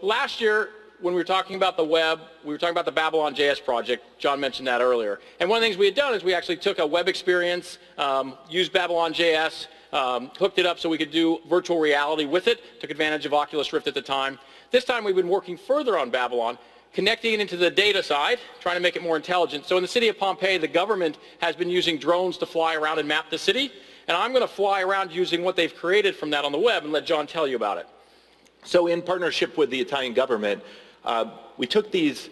last year, when we were talking about the web, we were talking about the Babylon JS project. John mentioned that earlier. And one of the things we had done is we actually took a web experience, used Babylon JS, hooked it up so we could do virtual reality with it, took advantage of Oculus Rift at the time. This time we've been working further on Babylon, connecting it into the data side, trying to make it more intelligent. So in the city of Pompeii, the government has been using drones to fly around and map the city. And I'm going to fly around using what they've created from that on the web and let John tell you about it. So in partnership with the Italian government, we took these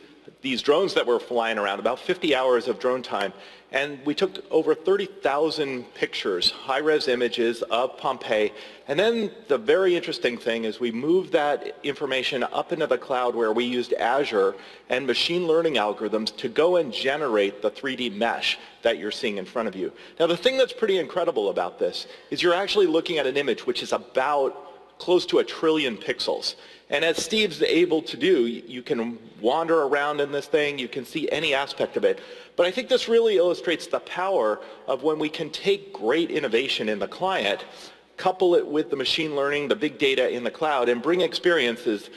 drones that were flying around, about 50 hours of drone time, and we took over 30,000 pictures, high-res images of Pompeii. And then the very interesting thing is we moved that information up into the cloud where we used Azure and machine learning algorithms to go and generate the 3D mesh that you're seeing in front of you. Now the thing that's pretty incredible about this is you're actually looking at an image which is about close to 1 trillion pixels. And as Steve's able to do, you can wander around in this thing, you can see any aspect of it. But I think this really illustrates the power of when we can take great innovation in the client, couple it with the machine learning, the big data in the cloud, and bring experiences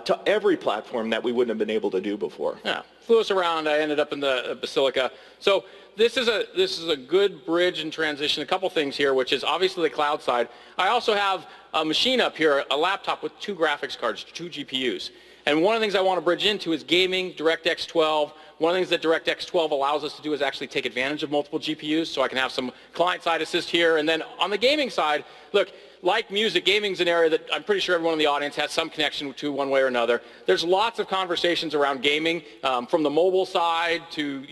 to every platform that we wouldn't have been able to do before. Yeah, flew us around. I ended up in the Basilica. So this is a good bridge and transition. A couple things here, which is obviously the cloud side. I also have a machine up here, a laptop with 2 graphics cards, 2 GPUs. And one of the things I want to bridge into is gaming, DirectX 12. One of the things that DirectX 12 allows us to do is actually take advantage of multiple GPUs, so I can have some client-side assist here. And then on the gaming side, look, like music, gaming's an area that I'm pretty sure everyone in the audience has some connection to one way or another. There's lots of conversations around gaming, from the mobile side to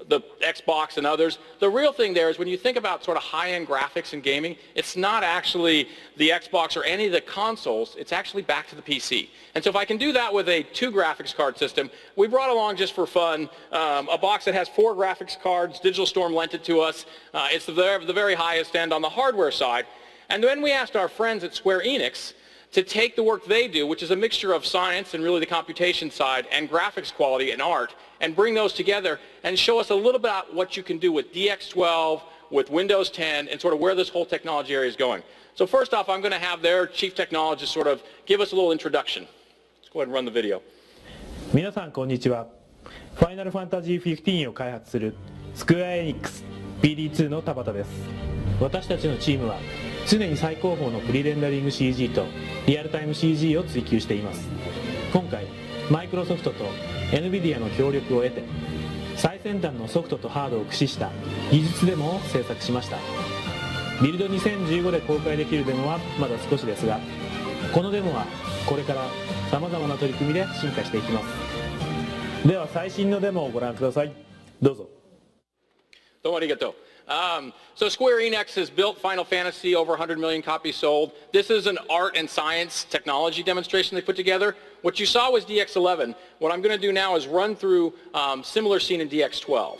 the Xbox and others. The real thing there is when you think about sort of high-end graphics in gaming, it's not actually the Xbox or any of the consoles, it's actually back to the PC. And so if I can do that with a 2 graphics card system, we brought along just for fun a box that has 4 graphics cards. Digital Storm lent it to us. It's the very highest end on the hardware side. And then we asked our friends at Square Enix to take the work they do, which is a mixture of science and really the computation side and graphics quality and art, and bring those together and show us a little bit about what you can do with DX12, with Windows 10, and sort of where this whole technology area is going. So first off, I'm going to have their chief technologist sort of give us a little introduction. Let's go ahead and run the video. 皆さんこんにちは。ファイナルファンタジー15を開発するスクエアエニックス BD2 の田畑です。私たちのチームは常に最高峰のプリレンダリング CG とリアルタイム CG を追求しています。今回マイクロソフトと NVIDIA の協力を得て最先端のソフトとハードを駆使した技術デモを制作しました。ビルド2015で公開できるデモはまだ少しですが、このデモはこれからさまざまな取り組みで進化していきます。では最新のデモをご覧ください。どうぞ。どうもありがとう。So Square Enix has built Final Fantasy, over 100 million copies sold. This is an art and science technology demonstration they put together. What you saw was DX11. What I'm going to do now is run through similar scene in DX12.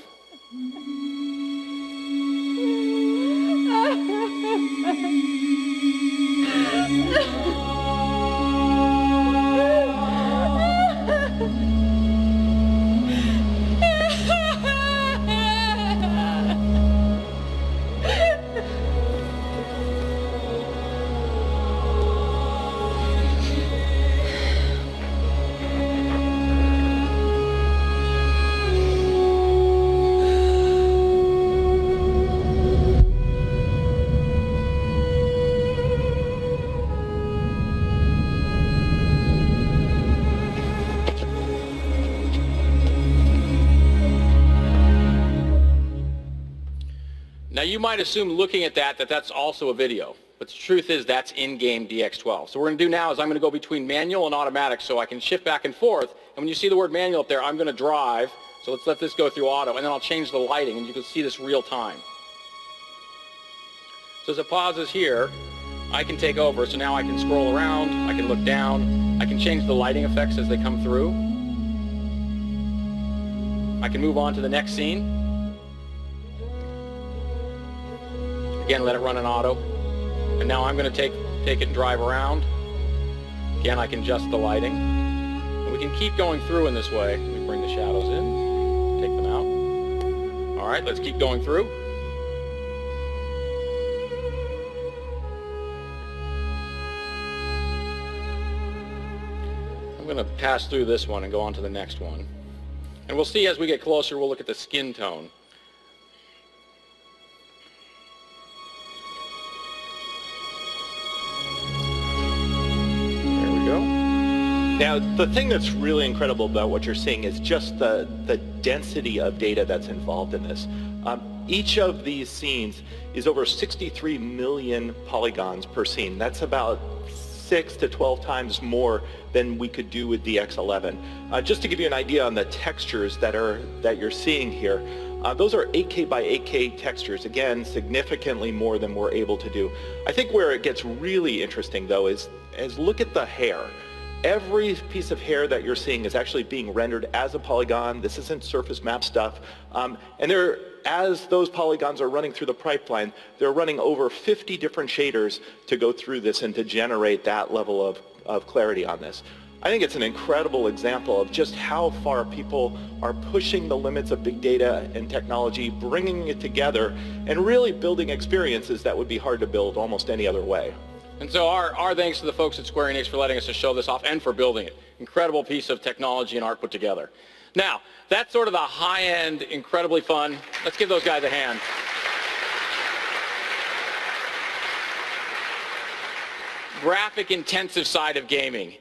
Now you might assume looking at that that's also a video, but the truth is that's in-game DX12. So what we're going to do now is I'm going to go between manual and automatic so I can shift back and forth, and when you see the word manual up there, I'm going to drive, so let's let this go through auto, and then I'll change the lighting, and you can see this real time. So as it pauses here, I can take over, so now I can scroll around, I can look down, I can change the lighting effects as they come through. I can move on to the next scene. Again, let it run in auto. And now I'm going to take it and drive around. Again, I can adjust the lighting. And we can keep going through in this way. Let me bring the shadows in, take them out. All right, let's keep going through. I'm going to pass through this one and go on to the next one. And we'll see as we get closer, we'll look at the skin tone. There we go. Now, the thing that's really incredible about what you're seeing is just the density of data that's involved in this. Each of these scenes is over 63 million polygons per scene. That's about 6 to 12 times more than we could do with DX11. Just to give you an idea on the textures that you're seeing here, those are 8K by 8K textures, again, significantly more than we're able to do. I think where it gets really interesting, though, is look at the hair. Every piece of hair that you're seeing is actually being rendered as a polygon. This isn't surface map stuff. And as those polygons are running through the pipeline, they're running over 50 different shaders to go through this and to generate that level of clarity on this. I think it's an incredible example of just how far people are pushing the limits of big data and technology, bringing it together, and really building experiences that would be hard to build almost any other way. And so our thanks to the folks at Square Enix for letting us to show this off and for building it. Incredible piece of technology and art put together. Now, that's sort of the high-end, incredibly fun. Let's give those guys a hand. Graphic-intensive side of gaming.